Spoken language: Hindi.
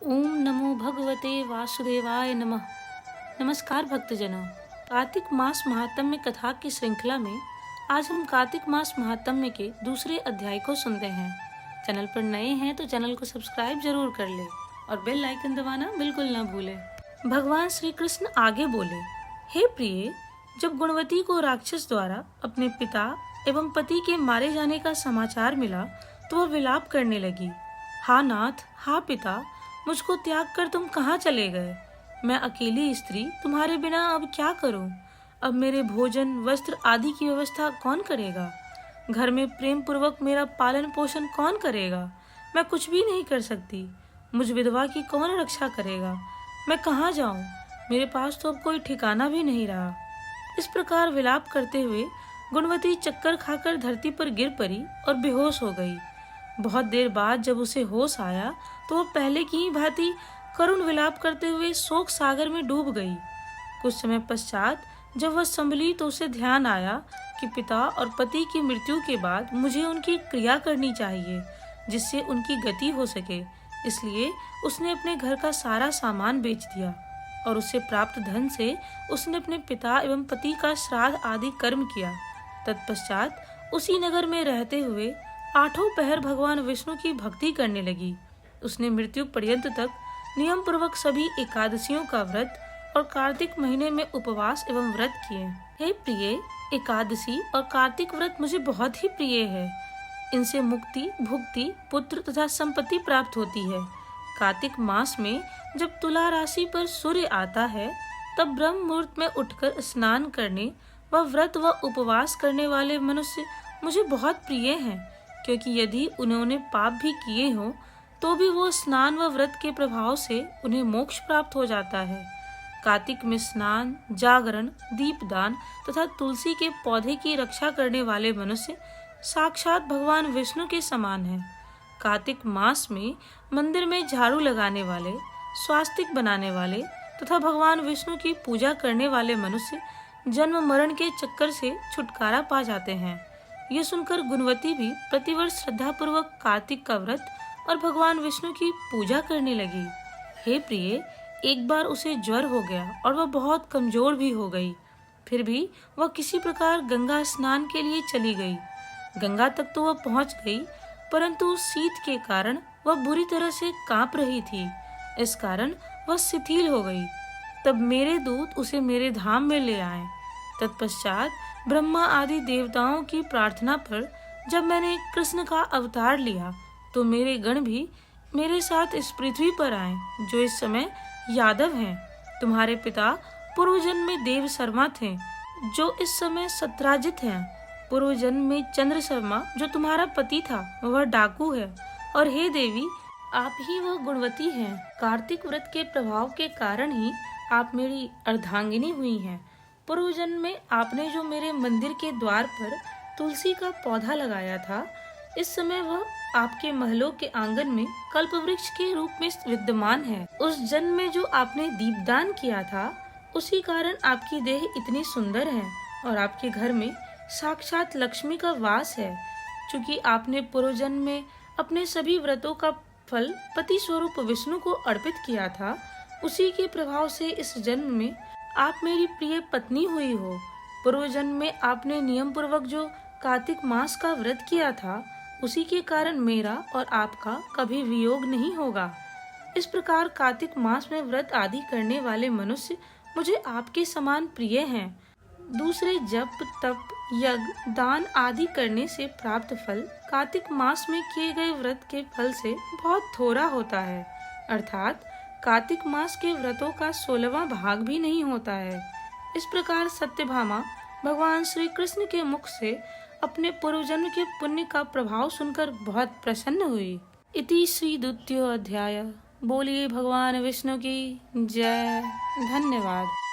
ओम नमो भगवते वासुदेवाय नमः। नमस्कार भक्तजनों, कार्तिक मास महात्म्य कथा की श्रृंखला में आज हम कार्तिक मास महात्म्य के दूसरे अध्याय को सुनते हैं। चैनल पर नए हैं तो चैनल को सब्सक्राइब जरूर कर ले और बेल आइकन दबाना बिल्कुल ना भूले। भगवान श्री कृष्ण आगे बोले, हे प्रिय, जब गुणवती को राक्षस द्वारा अपने पिता एवं पति के मारे जाने का समाचार मिला तो वह विलाप करने लगी। हा नाथ, हा पिता, मुझको त्याग कर तुम कहाँ चले गए? मैं अकेली स्त्री तुम्हारे बिना अब क्या करूं? अब मेरे भोजन, वस्त्र आदि की व्यवस्था कौन करेगा? घर में प्रेम पूर्वक मेरा पालन पोषण कौन करेगा? मैं कुछ भी नहीं कर सकती। मुझ विधवा की कौन रक्षा करेगा? मैं कहाँ जाऊं? मेरे पास तो अब कोई ठिकाना भी नहीं रहा। इस प्रकार विलाप करते हुए गुणवती चक्कर खाकर धरती पर गिर पड़ी और बेहोश हो गई। बहुत देर बाद जब उसे होश आया तो वह पहले की ही भांति करुण विलाप करते हुए शोक सागर में डूब गई। कुछ समय पश्चात जब वह संभली तो उसे ध्यान आया कि पिता और पति की मृत्यु के बाद मुझे उनकी क्रिया करनी चाहिए जिससे उनकी गति हो सके। इसलिए उसने अपने घर का सारा सामान बेच दिया और उससे प्राप्त धन से उसने अपने पिता एवं पति का श्राद्ध आदि कर्म किया। तत्पश्चात उसी नगर में रहते हुए 8 पहर भगवान विष्णु की भक्ति करने लगी। उसने मृत्यु पर्यंत तक नियम पूर्वक सभी एकादशियों का व्रत और कार्तिक महीने में उपवास एवं व्रत किए। हे प्रिय, एकादशी और कार्तिक व्रत मुझे बहुत ही प्रिय है। इनसे मुक्ति, भुक्ति, पुत्र तथा संपत्ति प्राप्त होती है। कार्तिक मास में जब तुला राशि पर सूर्य आता है तब ब्रह्म मुहूर्त में उठकर स्नान करने व व्रत व उपवास करने वाले मनुष्य मुझे बहुत प्रिय हैं, क्योंकि यदि उन्होंने पाप भी किए हों तो भी वो स्नान व व्रत के प्रभाव से उन्हें मोक्ष प्राप्त हो जाता है। कार्तिक में स्नान, जागरण, दीपदान तथा तुलसी के पौधे की रक्षा करने वाले मनुष्य साक्षात भगवान विष्णु के समान हैं। कार्तिक मास में मंदिर में झाड़ू लगाने वाले, स्वास्तिक बनाने वाले तथा भगवान विष्णु की पूजा करने वाले मनुष्य जन्म मरण के चक्कर से छुटकारा पा जाते हैं। यह सुनकर गुणवती भी प्रतिवर्ष श्रद्धापूर्वक कार्तिक का व्रत और भगवान विष्णु की पूजा करने लगी। हे प्रिय, एक बार उसे ज्वर हो गया और वह बहुत कमजोर भी हो गई। फिर भी वह किसी प्रकार गंगा स्नान के लिए चली गई। गंगा तक तो वह पहुंच गई, परंतु शीत के कारण वह बुरी तरह से कांप रही थी। इस कारण वह शिथिल हो गई। तब मेरे दूत उसे मेरे धाम में ले आए। तत्पश्चात ब्रह्मा आदि देवताओं की प्रार्थना पर जब मैंने कृष्ण का अवतार लिया तो मेरे गण भी मेरे साथ इस पृथ्वी पर आए, जो इस समय यादव हैं। तुम्हारे पिता पूर्व जन्म में देव शर्मा थे, जो इस समय सत्राजित हैं। पूर्व जन्म में चंद्र शर्मा, जो तुम्हारा पति था, वह डाकू है। और हे देवी, आप ही वह गुणवती हैं। कार्तिक व्रत के प्रभाव के कारण ही आप मेरी अर्धांगिनी हुई हैं। पूर्व जन्म में आपने जो मेरे मंदिर के द्वार पर तुलसी का पौधा लगाया था, इस समय वह आपके महलों के आंगन में कल्प वृक्ष के रूप में विद्यमान है। उस जन्म में जो आपने दीपदान किया था, उसी कारण आपकी देह इतनी सुंदर है और आपके घर में साक्षात लक्ष्मी का वास है। चूँकि आपने पूर्व जन्म में अपने सभी व्रतों का फल पति स्वरूप विष्णु को अर्पित किया था, उसी के प्रभाव से इस जन्म में आप मेरी प्रिय पत्नी हुई हो। पूर्व जन्म में आपने नियम पूर्वक जो कार्तिक मास का व्रत किया था, उसी के कारण मेरा और आपका कभी वियोग नहीं होगा। इस प्रकार कार्तिक मास में व्रत आदि करने वाले मनुष्य मुझे आपके समान प्रिय हैं। दूसरे जप, तप, यज्ञ, दान आदि करने से प्राप्त फल कार्तिक मास में किए गए व्रत के फल से बहुत थोड़ा होता है। अर्थात कार्तिक मास के व्रतों का 16वां भाग भी नहीं होता है। इस प्रकार सत्यभामा भगवान श्री कृष्ण के मुख से अपने पूर्व जन्म के पुण्य का प्रभाव सुनकर बहुत प्रसन्न हुई। इति श्री द्वितीय अध्याय। बोलिए भगवान विष्णु की जय। धन्यवाद।